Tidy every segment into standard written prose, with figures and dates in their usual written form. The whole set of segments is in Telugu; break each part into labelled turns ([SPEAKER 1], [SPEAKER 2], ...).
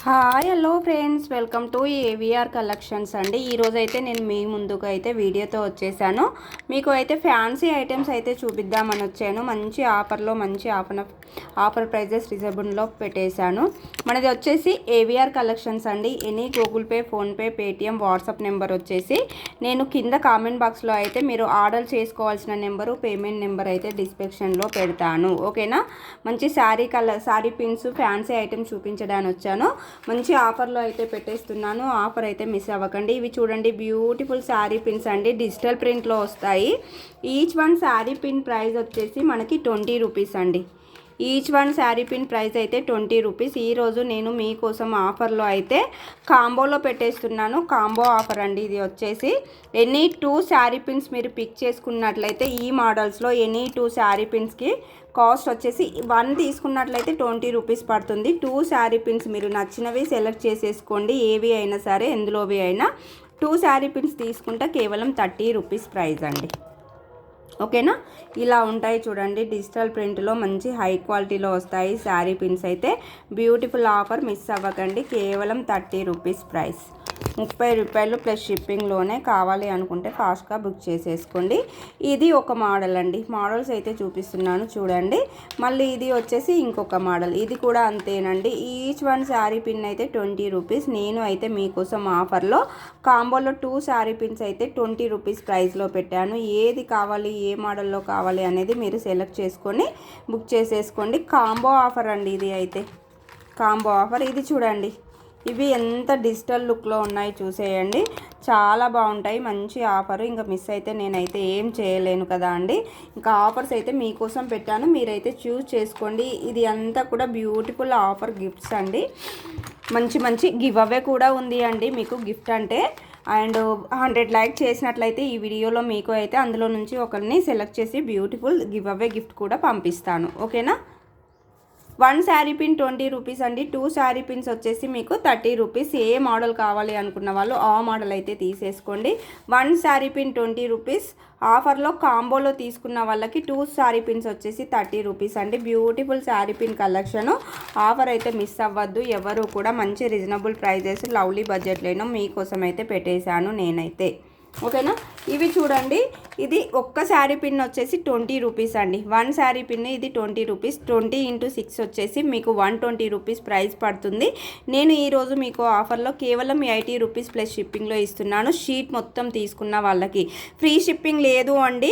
[SPEAKER 1] Hi hello friends, welcome to AVR collections అండి. ఈరోజు అయితే నేను మీ ముందుకు అయితే వీడియోతో వచ్చేసాను. మీకు అయితే ఫ్యాన్సీ ఐటమ్స్ అయితే చూపిద్దామని వచ్చాను. మంచి ఆఫర్లో మంచి ఆఫర్ ప్రైజెస్ రిజర్వ్లో పెట్టేశాను. మనది వచ్చేసి ఏవిఆర్ కలెక్షన్స్ అండి. Any Google pay, PhonePe, Paytm, WhatsApp number వచ్చేసి నేను కింద కామెంట్ బాక్స్లో అయితే మీరు ఆర్డర్ చేసుకోవాల్సిన నెంబరు, పేమెంట్ నెంబర్ అయితే డిస్క్రిప్షన్లో పెడతాను. ఓకేనా? మంచి శారీ పిన్స్, ఫ్యాన్సీ ఐటమ్స్ చూపించడానికి వచ్చాను. మంచి ఆఫర్లో అయితే పెట్టేస్తున్నాను. ఆఫర్ అయితే మిస్ అవ్వకండి. ఇవి చూడండి, బ్యూటిఫుల్ శారీ పిన్స్ అండి. డిజిటల్ ప్రింట్లో వస్తాయి. Each one sari pin price వచ్చేసి మనకి 20 రూపీస్ అండి. Each one sari pin price అయితే 20 రూపీస్. ఈరోజు నేను మీకోసం ఆఫర్లో అయితే కాంబోలో పెట్టేస్తున్నాను. కాంబో ఆఫర్ అండి ఇది వచ్చేసి. ఎనీ 2 శారీ పిన్స్ మీరు పిక్ చేసుకున్నట్లయితే ఈ మోడల్స్లో ఎనీ 2 శారీ పిన్స్కి కాస్ట్ వచ్చేసి 1 తీసుకున్నట్లయితే 20 రూపీస్ పడుతుంది. 2 శారీ పిన్స్ మీరు నచ్చినవి సెలెక్ట్ చేసేసుకోండి. ఏవి అయినా సరే, ఎందులోవి అయినా 2 శారీ పిన్స్ తీసుకుంటే కేవలం 30 రూపీస్ ప్రైస్ అండి. ఓకేనా? ఇలా ఉంటాయి చూడండి. డిజిటల్ ప్రింట్లో మంచి హై క్వాలిటీలో వస్తాయి శారీ పిన్స్ అయితే. బ్యూటిఫుల్ ఆఫర్, మిస్ అవ్వకండి. కేవలం 30 రూపీస్ ప్రైస్. 30 రూపాయలు ప్లస్ షిప్పింగ్లోనే. కావాలి అనుకుంటే ఫాస్ట్గా బుక్ చేసేసుకోండి. ఇది ఒక మోడల్ అండి. మోడల్స్ అయితే చూపిస్తున్నాను చూడండి. మళ్ళీ ఇది వచ్చేసి ఇంకొక మోడల్. ఇది కూడా అంతేనండి. ఈచ్ వన్ శారీ పిన్ అయితే 20 రూపీస్. నేను అయితే మీకోసం ఆఫర్లో కాంబోలో 2 శారీ పిన్స్ అయితే 20 రూపీస్ ప్రైస్లో పెట్టాను. ఏది కావాలి, ఏ మోడల్లో కావాలి అనేది మీరు సెలెక్ట్ చేసుకొని బుక్ చేసేసుకోండి. కాంబో ఆఫర్ అండి ఇది అయితే. Combo offer. ఇది చూడండి, ఇవి ఎంత డిజిటల్ లుక్లో ఉన్నాయి చూసేయండి. చాలా బాగుంటాయి. మంచి ఆఫర్. ఇంకా మిస్ అయితే నేనైతే ఏం చేయలేను కదా అండి. ఇంకా ఆఫర్స్ అయితే మీకోసం పెట్టాను, మీరైతే చూస్ చేసుకోండి. ఇది అంతా కూడా బ్యూటిఫుల్ ఆఫర్ గిఫ్ట్స్ అండి. మంచి మంచి గివ్ అవే కూడా ఉంది అండి మీకు గిఫ్ట్ అంటే. అండ్ 100 లైక్ చేసినట్లయితే ఈ వీడియోలో మీకు అయితే అందులో నుంచి ఒకరిని సెలెక్ట్ చేసి బ్యూటిఫుల్ గివ్ అవే గిఫ్ట్ కూడా పంపిస్తాను. ఓకేనా? 1 శారీ పిన్ 20 రూపీస్ అండి. 2 శారీ పిన్స్ వచ్చేసి మీకు 30 రూపీస్. ఏ మోడల్ కావాలి అనుకున్న వాళ్ళు ఆ మోడల్ అయితే తీసేసుకోండి. 1 శారీ పిన్ 20 రూపీస్. ఆఫర్లో కాంబోలో తీసుకున్న వాళ్ళకి 2 శారీ పిన్స్ వచ్చేసి 30 రూపీస్ అండి. Beautiful sari pin collection. Offer అయితే మిస్ అవ్వద్దు ఎవరు కూడా. మంచి రీజనబుల్ ప్రైజెస్, లవ్లీ బడ్జెట్లోనూ మీకోసం అయితే పెట్టేశాను నేనైతే. ఓకేనా? ఇవి చూడండి, ఇది ఒక్క శారీ పిన్ వచ్చేసి 20 రూపీస్ అండి. 1 శారీ పిన్ ఇది 20 రూపీస్. 20 × 6 వచ్చేసి మీకు 120 రూపీస్ ప్రైస్ పడుతుంది. నేను ఈరోజు మీకు ఆఫర్లో కేవలం 80 రూపీస్ ప్లస్ షిప్పింగ్లో ఇస్తున్నాను. షీట్ మొత్తం తీసుకున్న వాళ్ళకి ఫ్రీ షిప్పింగ్ లేదు అండి.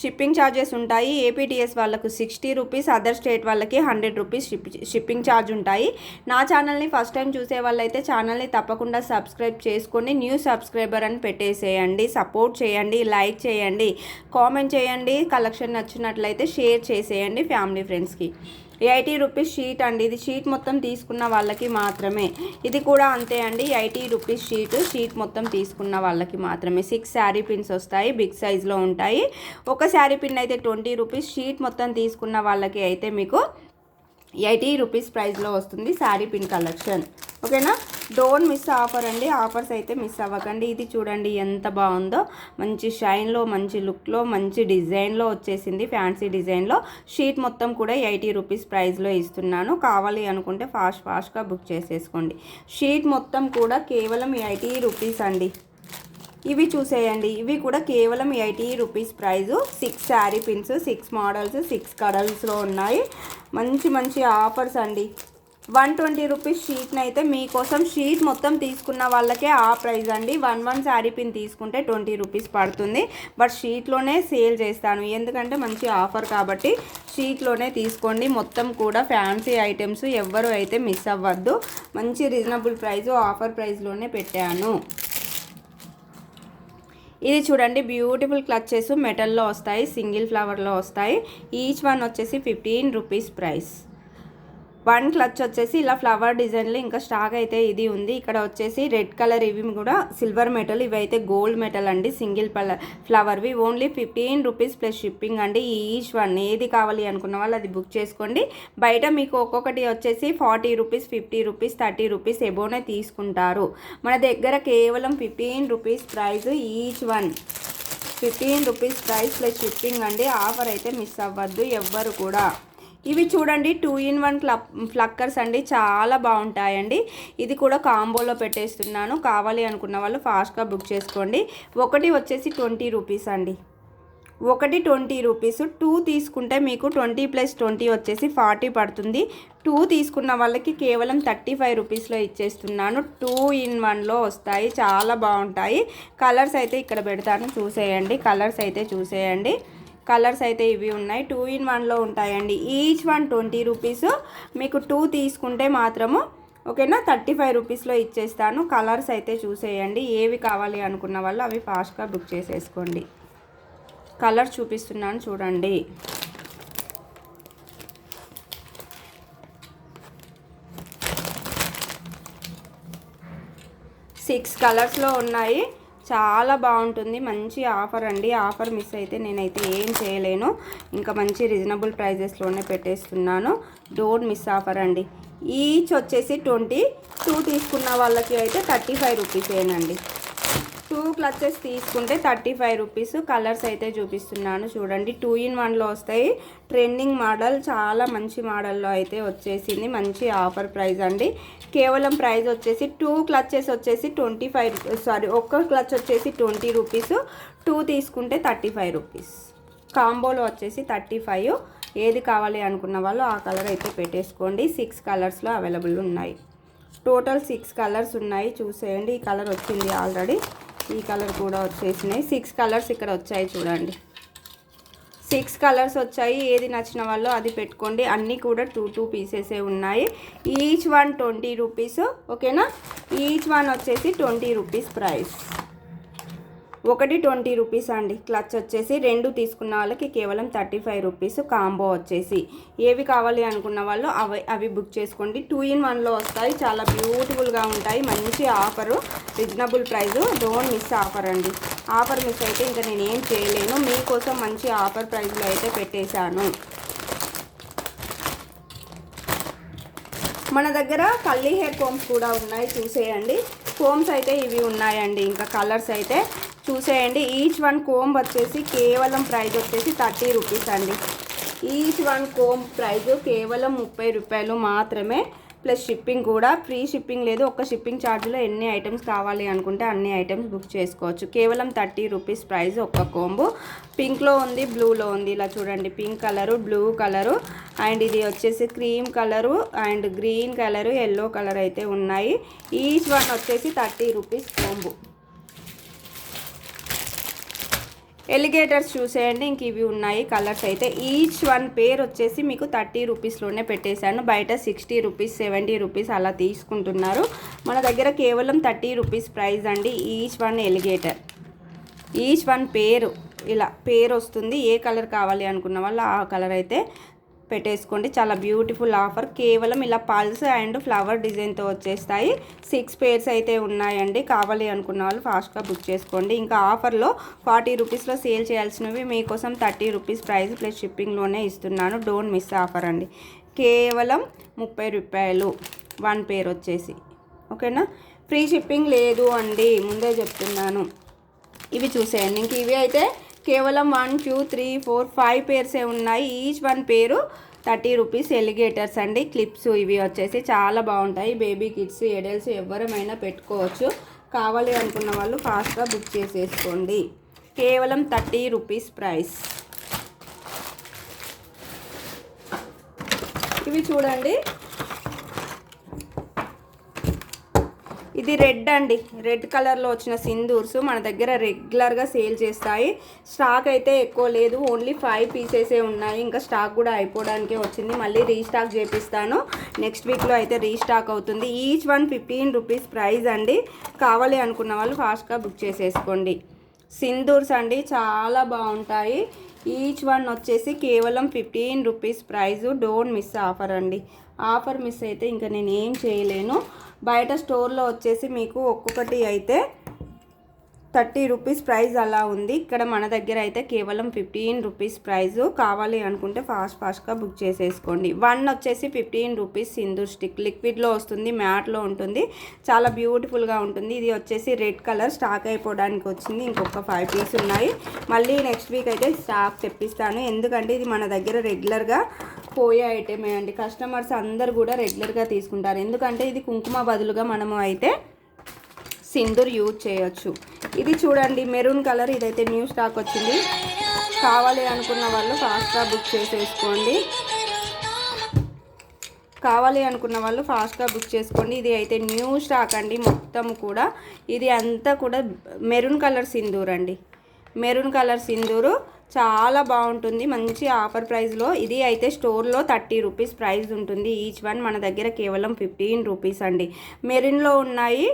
[SPEAKER 1] షిప్పింగ్ ఛార్జెస్ ఉంటాయి. ఏపీటీఎస్ వాళ్ళకు 60 రూపీస్, అదర్ స్టేట్ వాళ్ళకి 100 రూపీస్ షిప్పింగ్ ఛార్జ్ ఉంటాయి. నా ఛానల్ని ఫస్ట్ టైం చూసే వాళ్ళైతే ఛానల్ని తప్పకుండా సబ్స్క్రైబ్ చేసుకోండి. న్యూ సబ్స్క్రైబర్ అని పెట్టేసేయండి. సపోర్ట్ చేయండి, లైక్ చేయండి, కామెంట్ చేయండి. కలెక్షన్ నచ్చినట్లయితే షేర్ చేసేయండి ఫ్యామిలీ ఫ్రెండ్స్కి. 80 రూపీస్ షీట్ అండి. ఇది షీట్ మొత్తం తీసుకున్న వాళ్ళకి మాత్రమే. ఇది కూడా అంతే అండి. 80 రూపీస్ షీట్ మొత్తం తీసుకున్న వాళ్ళకి మాత్రమే. 6 శారీ పిన్స్ వస్తాయి, బిగ్ సైజ్లో ఉంటాయి. ఒక శారీ పిన్ అయితే 20 రూపీస్. షీట్ మొత్తం తీసుకున్న వాళ్ళకి అయితే మీకు 80 రూపీస్ ప్రైస్లో వస్తుంది శారీ పిన్ కలెక్షన్. ఓకేనా? డోంట్ మిస్ ఆఫర్ అండి. ఆఫర్స్ అయితే మిస్ అవ్వకండి. ఇది చూడండి ఎంత బాగుందో. మంచి షైన్లో, మంచి లుక్లో, మంచి డిజైన్లో వచ్చేసింది. ఫ్యాన్సీ డిజైన్లో. షీట్ మొత్తం కూడా 80 రూపీస్ ప్రైస్లో ఇస్తున్నాను. కావాలి అనుకుంటే ఫాస్ట్గా బుక్ చేసేసుకోండి. షీట్ మొత్తం కూడా కేవలం 80 రూపీస్ అండి. ఇవి చూసేయండి, ఇవి కూడా కేవలం 80 rupees price. 6 sari pins, 6 models, 6 కలర్స్లో ఉన్నాయి. మంచి మంచి ఆఫర్స్ అండి. 120 రూపీస్ షీట్ని అయితే మీకోసం షీట్ మొత్తం తీసుకున్న వాళ్ళకే ఆ ప్రైజ్ అండి. 1 శారీ పిన్ తీసుకుంటే 20 రూపీస్ పడుతుంది. బట్ షీట్లోనే సేల్ చేస్తాను, ఎందుకంటే మంచి ఆఫర్ కాబట్టి షీట్లోనే తీసుకోండి. మొత్తం కూడా ఫ్యాన్సీ ఐటమ్స్. ఎవ్వరు అయితే మిస్ అవ్వద్దు. మంచి రీజనబుల్ ప్రైజు, ఆఫర్ ప్రైస్లోనే పెట్టాను. ఇది చూడండి, బ్యూటిఫుల్ క్లచెస్ మెటల్లో వస్తాయి, సింగిల్ ఫ్లవర్లో వస్తాయి. ఈచ్ వన్ వచ్చేసి 15 రూపీస్ ప్రైస్. 1 క్లచ్ వచ్చేసి ఇలా ఫ్లవర్ డిజైన్లో ఇంకా స్టాక్ అయితే ఇది ఉంది. ఇక్కడ వచ్చేసి రెడ్ కలర్, ఇవి కూడా సిల్వర్ మెటల్, ఇవి అయితే గోల్డ్ మెటల్ అండి. సింగిల్ ఫ్లవర్వి. ఓన్లీ 15 రూపీస్ ప్లస్ షిప్పింగ్ అండి. Each one. ఏది కావాలి అనుకున్న వాళ్ళు అది బుక్ చేసుకోండి. బయట మీకు ఒక్కొక్కటి వచ్చేసి 40 రూపీస్, 50 రూపీస్, 30 రూపీస్ ఎబోనే తీసుకుంటారు. మన దగ్గర కేవలం 15 rupees price each one. 15 rupees price plus shipping అండి. ఆఫర్ అయితే మిస్ అవ్వద్దు ఎవ్వరు కూడా. ఇవి చూడండి 2-in-1 ఫ్లక్కర్స్ అండి, చాలా బాగుంటాయండి. ఇది కూడా కాంబోలో పెట్టేస్తున్నాను. కావాలి అనుకున్న వాళ్ళు ఫాస్ట్గా బుక్ చేసుకోండి. ఒకటి వచ్చేసి 20 రూపీస్ అండి, ఒకటి 20 రూపీస్. 2 తీసుకుంటే మీకు 20 + 20 వచ్చేసి 40 పడుతుంది. 2 తీసుకున్న వాళ్ళకి కేవలం 35 రూపీస్లో ఇచ్చేస్తున్నాను. 2-in-1లో వస్తాయి, చాలా బాగుంటాయి. కలర్స్ అయితే ఇక్కడ పెడతాను, చూసేయండి. కలర్స్ అయితే చూసేయండి. కలర్స్ అయితే ఇవి ఉన్నాయి, 2-in-1లో ఉంటాయండి. Each one 20 rupees. మీకు 2 తీసుకుంటే మాత్రము ఓకేనా 35 రూపీస్లో ఇచ్చేస్తాను. కలర్స్ అయితే చూసేయండి. ఏవి కావాలి అనుకున్న వాళ్ళు అవి ఫాస్ట్గా బుక్ చేసేసుకోండి. కలర్ చూపిస్తున్నాను చూడండి. సిక్స్ కలర్స్లో ఉన్నాయి, చాలా బాగుంటుంది. మంచి ఆఫర్ అండి. ఆఫర్ మిస్ అయితే నేనైతే ఏం చేయలేను. ఇంకా మంచి రీజనబుల్ ప్రైజెస్లోనే పెట్టేస్తున్నాను. డోంట్ మిస్ ఆఫర్ అండి. ఈచ్ వచ్చేసి 20. 2 తీసుకున్న వాళ్ళకి అయితే 35 రూపీసేనండి. 2 క్లచెస్ తీసుకుంటే 35 రూపీస్. కలర్స్ అయితే చూపిస్తున్నాను చూడండి. 2-in-1లో వస్తాయి. ట్రెండింగ్ మోడల్, చాలా మంచి మోడల్లో అయితే వచ్చేసింది. మంచి ఆఫర్ ప్రైస్ అండి. కేవలం ప్రైస్ వచ్చేసి 2 క్లచెస్ వచ్చేసి 25, ఒక్క క్లచ్ వచ్చేసి 20 రూపీస్. 2 తీసుకుంటే 35 రూపీస్. కాంబోలో వచ్చేసి 35. ఏది కావాలి అనుకున్న వాళ్ళు ఆ కలర్ అయితే పెట్టేసుకోండి. 6 కలర్స్లో అవైలబుల్ ఉన్నాయి. టోటల్ 6 కలర్స్ ఉన్నాయి, చూసేయండి. ఈ కలర్ వచ్చింది ఆల్రెడీ, ఈ కలర్ కూడా వచ్చేసినాయి. 6 కలర్స్ ఇక్కడ వచ్చాయి చూడండి. 6 కలర్స్ వచ్చాయి. ఏది నచ్చిన వాళ్ళు అది పెట్టుకోండి. అన్నీ కూడా 2 పీసెసే ఉన్నాయి. Each one 20 rupees. ఓకేనా, ఈచ్ వన్ వచ్చేసి 20 రూపీస్ ప్రైస్. ఒకటి 20 రూపీస్ అండి. క్లచ్ వచ్చేసి 2 తీసుకున్న వాళ్ళకి కేవలం 35 రూపీస్. కాంబో వచ్చేసి ఏవి కావాలి అనుకున్న వాళ్ళు అవి బుక్ చేసుకోండి. 2-in-1లో వస్తాయి, చాలా బ్యూటిఫుల్గా ఉంటాయి. మంచి offer, reasonable price. Don't miss offer అండి. ఆఫర్ మిస్ అయితే ఇంకా నేనేం చేయలేను. మీకోసం మంచి ఆఫర్ ప్రైస్లో అయితే పెట్టేశాను. మన దగ్గర కల్లీ హెయిర్ కోమ్స్ కూడా ఉన్నాయి, చూసేయండి. కోమ్స్ అయితే ఇవి ఉన్నాయండి. ఇంకా కలర్స్ అయితే చూసేయండి. ఈచ్ వన్ కోమ్ వచ్చేసి కేవలం ప్రైస్ వచ్చేసి 30 రూపీస్ అండి. ఈచ్ వన్ కోమ్ ప్రైస్ కేవలం 30 రూపాయలు మాత్రమే. ప్లస్ షిప్పింగ్ కూడా, ఫ్రీ షిప్పింగ్ లేదు. ఒక షిప్పింగ్ ఛార్జ్లో ఎన్ని ఐటమ్స్ కావాలి అనుకుంటే అన్ని ఐటమ్స్ బుక్ చేసుకోవచ్చు. కేవలం 30 రూపీస్ ప్రైస్ ఒక్క కోంబు. పింక్లో ఉంది, బ్లూలో ఉంది. ఇలా చూడండి, pink colour, blue colour, and ఇది వచ్చేసి cream colour, and green colour, yellow colour అయితే ఉన్నాయి. ఈచ్ వన్ వచ్చేసి 30 రూపీస్ కోంబు. ఎలిగేటర్స్ చూసేయండి. ఇంక ఇవి ఉన్నాయి కలర్స్ అయితే. ఈచ్ వన్ పేర్ వచ్చేసి మీకు 30 రూపీస్లోనే పెట్టేశాను. బయట 60 రూపీస్, 70 రూపీస్ అలా తీసుకుంటున్నారు. మన దగ్గర కేవలం 30 రూపీస్ ప్రైస్ అండి. Each one alligator, each one పేరు, ఇలా పేరు వస్తుంది. ఏ కలర్ కావాలి అనుకున్న వాళ్ళు ఆ కలర్ అయితే పెట్టేసుకోండి. చాలా బ్యూటిఫుల్ ఆఫర్. కేవలం ఇలా పల్స్ అండ్ ఫ్లవర్ డిజైన్తో వచ్చేస్తాయి. 6 పేర్స్ అయితే ఉన్నాయండి. కావాలి అనుకున్న వాళ్ళు ఫాస్ట్గా బుక్ చేసుకోండి. ఇంకా ఆఫర్లో 40 రూపీస్లో సేల్ చేయాల్సినవి మీకోసం 30 రూపీస్ ప్రైస్ ప్లస్ షిప్పింగ్లోనే ఇస్తున్నాను. డోంట్ మిస్ ఆఫర్ అండి. కేవలం 30 రూపాయలు 1 పేర్ వచ్చేసి. ఓకేనా, ఫ్రీ షిప్పింగ్ లేదు అండి, ముందే చెప్తున్నాను. ఇవి చూసేయండి. ఇంక ఇవి అయితే కేవలం 1 2 3 4 5 పేర్సే ఉన్నాయి. ఈచ్ వన్ పేరు 30 రూపీస్. ఎలిగేటర్స్ అండి, క్లిప్స్. ఇవి వచ్చేసి చాలా బాగుంటాయి. బేబీ కిడ్స్, ఎడల్స్ ఎవరమైనా పెట్టుకోవచ్చు. కావాలి అనుకున్న వాళ్ళు ఫాస్ట్గా బుక్ చేసేసుకోండి. కేవలం 30 రూపీస్ ప్రైస్. ఇవి చూడండి, ఇది రెడ్ అండి. రెడ్ కలర్లో వచ్చిన సింధూర్స్ మన దగ్గర రెగ్యులర్గా సేల్ చేస్తాయి. స్టాక్ అయితే ఎక్కువ లేదు, ఓన్లీ 5 పీసెసే ఉన్నాయి. ఇంకా స్టాక్ కూడా అయిపోవడానికే వచ్చింది. మళ్ళీ రీస్టాక్ చేపిస్తాను. నెక్స్ట్ వీక్లో అయితే రీస్టాక్ అవుతుంది. ఈచ్ వన్ 15 రూపీస్ ప్రైస్ అండి. కావాలి అనుకున్న వాళ్ళు ఫాస్ట్గా బుక్ చేసేసుకోండి. సింధూర్స్ అండి, చాలా బాగుంటాయి. ఈచ్ వన్ వచ్చేసి కేవలం 15 rupees price. Don't miss offer అండి. ఆఫర్ మిస్ అయితే ఇంకా నేను ఏం చేయలేను. బయట స్టోర్లో వచ్చేసి మీకు ఒక్కొక్కటి అయితే 30 రూపీస్ ప్రైస్ అలా ఉంది. ఇక్కడ మన దగ్గర అయితే కేవలం 15 రూపీస్ ప్రైజు. కావాలి అనుకుంటే ఫాస్ట్గా బుక్ చేసేసుకోండి. 1 వచ్చేసి 15 రూపీస్ సింధూర్ స్టిక్. లిక్విడ్లో వస్తుంది, మ్యాట్లో ఉంటుంది, చాలా బ్యూటిఫుల్గా ఉంటుంది. ఇది వచ్చేసి రెడ్ కలర్. స్టాక్ అయిపోవడానికి వచ్చింది. ఇంకొక 5 పీస్ ఉన్నాయి. మళ్ళీ నెక్స్ట్ వీక్ అయితే స్టాక్ తెప్పిస్తాను. ఎందుకంటే ఇది మన దగ్గర రెగ్యులర్గా పోయే ఐటమే అండి. కస్టమర్స్ అందరు కూడా రెగ్యులర్గా తీసుకుంటారు, ఎందుకంటే ఇది కుంకుమ బదులుగా మనము అయితే సింధూర్ యూజ్ చేయొచ్చు. ఇది చూడండి మెరూన్ కలర్, ఇదైతే న్యూ స్టాక్ వచ్చింది. కావాలి అనుకున్న వాళ్ళు ఫాస్ట్గా బుక్ చేసేసుకోండి. బుక్ చేసుకోండి. ఇది అయితే న్యూ స్టాక్ అండి. మొత్తం కూడా ఇది అంతా కూడా మెరూన్ కలర్ సింధూర్ అండి. మెరూన్ కలర్ సింధూరు చాలా బాగుంటుంది, మంచి ఆఫర్ ప్రైస్లో. ఇది అయితే స్టోర్లో 30 రూపీస్ ప్రైస్ ఉంటుంది ఈచ్ వన్. మన దగ్గర కేవలం 15 రూపీస్ అండి. మెరూన్లో ఉన్నాయి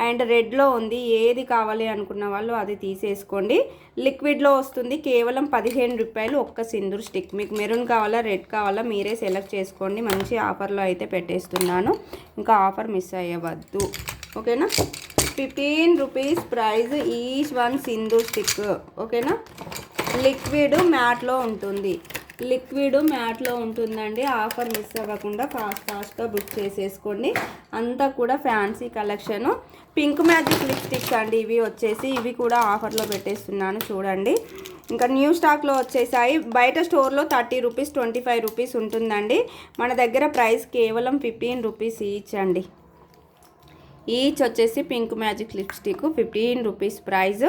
[SPEAKER 1] అండ్ రెడ్లో ఉంది. ఏది కావాలి అనుకున్న వాళ్ళు అది తీసేసుకోండి. లిక్విడ్లో వస్తుంది, కేవలం 15 రూపాయలు ఒక్క సింధూర్ స్టిక్. మీకు మెరూన్ కావాలా రెడ్ కావాలా మీరే సెలెక్ట్ చేసుకోండి. మంచి ఆఫర్లో అయితే పెట్టేస్తున్నాను, ఇంకా ఆఫర్ మిస్ అయ్యవద్దు, ఓకేనా. 15 rupees price each one Sindoor stick, ఓకేనా. లిక్విడ్ మ్యాట్లో ఉంటుందండి. ఆఫర్ మిస్ అవ్వకుండా ఫాస్ట్గా బుక్ చేసేసుకోండి. అంతా కూడా fancy collection. Pink magic lipsticks అండి. ఇవి కూడా ఆఫర్లో పెట్టేస్తున్నాను చూడండి. ఇంకా న్యూ స్టాక్లో వచ్చేసాయి. బయట స్టోర్లో 30 రూపీస్ 25 రూపీస్ ఉంటుందండి. మన దగ్గర ప్రైస్ కేవలం 15 రూపీస్ ఈచ్ అండి. ఈచ్ వచ్చేసి pink magic lipstick 15 rupees price.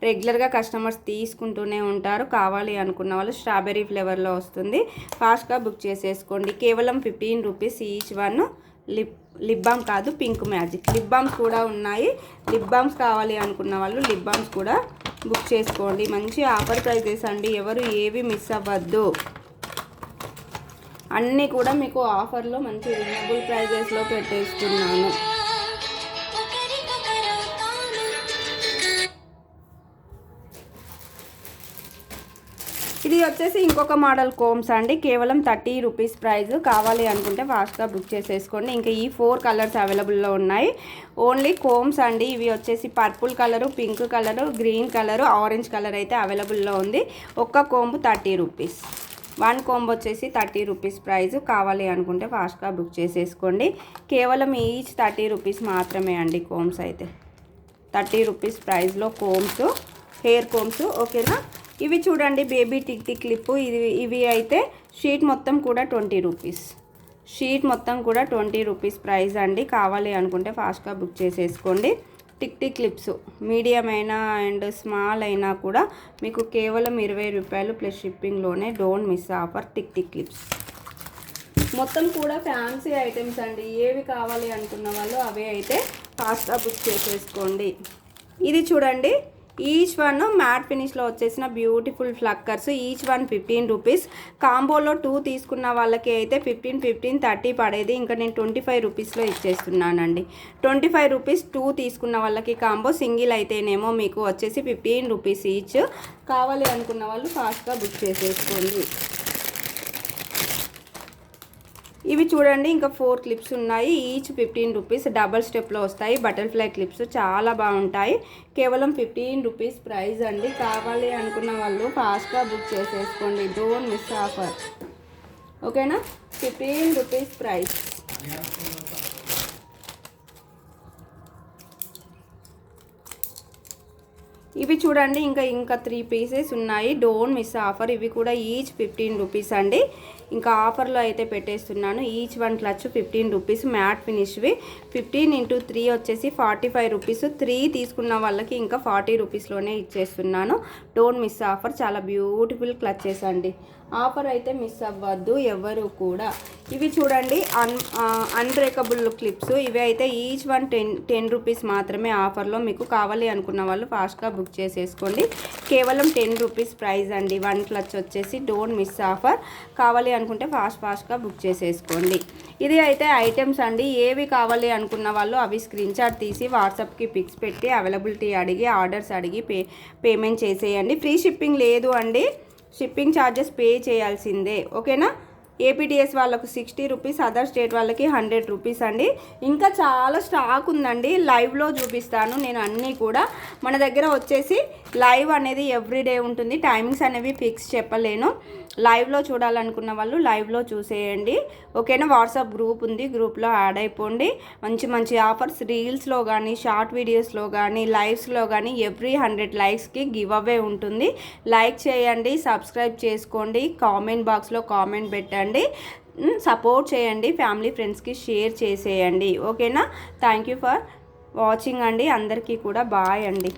[SPEAKER 1] రెగ్యులర్గా కస్టమర్స్ తీసుకుంటూనే ఉంటారు. కావాలి అనుకున్న వాళ్ళు స్ట్రాబెర్రీ ఫ్లేవర్లో వస్తుంది, ఫాస్ట్గా బుక్ చేసేసుకోండి. కేవలం 15 rupees each one. Lip balm కాదు, పింక్ మ్యాజిక్ లిప్ బామ్స్ కూడా ఉన్నాయి. లిప్ బామ్స్ కావాలి అనుకున్న వాళ్ళు లిప్ బామ్స్ కూడా బుక్ చేసుకోండి. మంచి ఆఫర్ ప్రైజెస్ అండి, ఎవరు ఏవి మిస్ అవ్వద్దు. అన్నీ కూడా మీకు ఆఫర్లో మంచి రీజనబుల్ ప్రైజెస్లో పెట్టేస్తున్నాను. ఇది వచ్చేసి ఇంకొక మోడల్ కోమ్స్ అండి. కేవలం 30 రూపీస్ ప్రైస్. కావాలి అనుకుంటే ఫాస్ట్గా బుక్ చేసేసుకోండి. ఇంకా ఈ 4 కలర్స్ అవైలబుల్లో ఉన్నాయి. ఓన్లీ కోమ్స్ అండి. ఇవి వచ్చేసి purple colour, pink colour, green colour, orange colour అయితే అవైలబుల్లో ఉంది. ఒక్క కోంబు 30 రూపీస్. 1 కోంబ్ వచ్చేసి 30 రూపీస్ ప్రైస్. కావాలి అనుకుంటే ఫాస్ట్గా బుక్ చేసేసుకోండి. కేవలం ఈచ్ 30 రూపీస్ మాత్రమే అండి. కోమ్స్ అయితే 30 రూపీస్ ప్రైస్లో కోమ్స్, హెయిర్ కోమ్స్, ఓకేనా. ఇవి చూడండి బేబీ టిక్ టిక్ క్లిప్. ఇవి అయితే షీట్ మొత్తం కూడా 20 రూపీస్. షీట్ మొత్తం కూడా 20 రూపీస్ ప్రైస్ అండి. కావాలి అనుకుంటే ఫాస్ట్గా బుక్ చేసేసుకోండి. టిక్ టిక్ క్లిప్స్ మీడియం అయినా అండ్ స్మాల్ అయినా కూడా మీకు కేవలం 20 రూపాయలు ప్లస్ షిప్పింగ్లోనే. Don't miss offer. Tick tick clips మొత్తం కూడా ఫ్యాన్సీ ఐటమ్స్ అండి. ఏవి కావాలి అనుకున్న వాళ్ళు అవే అయితే ఫాస్ట్గా బుక్ చేసేసుకోండి. ఇది చూడండి, ఈచ్ వన్ మ్యాట్ ఫినిష్లో వచ్చేసిన బ్యూటిఫుల్ ఫ్లక్కర్స్. Each one 15 rupees. కాంబోలో 2 తీసుకున్న వాళ్ళకి అయితే 15, 15, 30 పడేది. ఇంకా నేను 25 రూపీస్లో ఇచ్చేస్తున్నానండి. 25 రూపీస్ 2 తీసుకున్న వాళ్ళకి కాంబో. సింగిల్ అయితేనేమో మీకు వచ్చేసి 15 రూపీస్ ఈచ్. కావాలి అనుకున్న వాళ్ళు ఫాస్ట్గా బుక్ చేసేసుకోండి. ఇవి చూడండి, ఇంకా 4 క్లిప్స్ ఉన్నాయి. Each 15 rupees. డబల్ స్టెప్లో వస్తాయి. బటర్ఫ్లై క్లిప్స్ చాలా బాగుంటాయి. కేవలం 15 రూపీస్ ప్రైస్ అండి. కావాలి అనుకున్న వాళ్ళు ఫాస్ట్గా బుక్ చేసేసుకోండి. డోంట్ మిస్ ఆఫర్, ఓకేనా. 15 రూపీస్ ప్రైస్. ఇవి చూడండి, ఇంకా 3 పీసెస్ ఉన్నాయి. Don't miss offer. ఇవి కూడా ఈచ్ 15 రూపీస్ అండి. ఇంకా ఆఫర్లో అయితే పెట్టేస్తున్నాను. Each one clutch 15 rupees. Matte ఫినిష్వి 15 × 3 వచ్చేసి 45 రూపీస్. 3 తీసుకున్న వాళ్ళకి ఇంకా 40 రూపీస్లోనే ఇచ్చేస్తున్నాను. Don't miss offer. చాలా బ్యూటిఫుల్ క్లచెస్ అండి. ఆఫర్ అయితే మిస్ అవ్వద్దు ఎవరు కూడా. ఇవి చూడండి అన్బ్రేకబుల్ క్లిప్స్. ఇవి అయితే ఈచ్ వన్ 10 రూపీస్ మాత్రమే ఆఫర్లో. మీకు కావాలి అనుకున్న వాళ్ళు ఫాస్ట్గా బుక్ చేసేసుకోండి. కేవలం 10 రూపీస్ ప్రైస్ అండి. 1 క్లచ్ వచ్చేసి. Don't miss offer. కావాలి అనుకుంటే ఫాస్ట్గా బుక్ చేసేసుకోండి. ఇది అయితే ఐటమ్స్ అండి. ఏవి కావాలి అనుకున్న వాళ్ళు అవి స్క్రీన్ షాట్ తీసి వాట్సాప్కి పిక్స్ పెట్టి అవైలబిలిటీ అడిగి ఆర్డర్స్ అడిగి పేమెంట్ చేసేయండి. ఫ్రీ షిప్పింగ్ లేదు అండి. షిప్పింగ్ ఛార్జెస్ పే చేయాల్సిందే, ఓకేనా. ఏపీటీఎస్ వాళ్ళకు 60 రూపీస్, అదర్ స్టేట్ వాళ్ళకి 100 రూపీస్ అండి. ఇంకా చాలా స్టాక్ ఉందండి. లైవ్లో చూపిస్తాను నేను అన్నీ కూడా. మన దగ్గర వచ్చేసి లైవ్ అనేది ఎవ్రీడే ఉంటుంది. టైమింగ్స్ అనేవి ఫిక్స్ చెప్పలేను. లైవ్లో చూడాలనుకున్న వాళ్ళు లైవ్లో చూసేయండి, ఓకేనా. వాట్సాప్ గ్రూప్ ఉంది, గ్రూప్లో యాడ్ అయిపోండి. మంచి మంచి ఆఫర్స్ రీల్స్లో కానీ షార్ట్ వీడియోస్లో కానీ లైవ్స్లో కానీ ఎవ్రీ 100 లైక్స్కి గివ్ అవే ఉంటుంది. లైక్ చేయండి, సబ్స్క్రైబ్ చేసుకోండి, కామెంట్ బాక్స్లో కామెంట్ పెట్టండి. సపోర్ట్ చేయండి, ఫ్యామిలీ ఫ్రెండ్స్కి షేర్ చేసేయండి. ఓకేనా? థ్యాంక్ యూ ఫర్ వాచింగ్ అండి. అందరికీ కూడా బాయ్ అండి.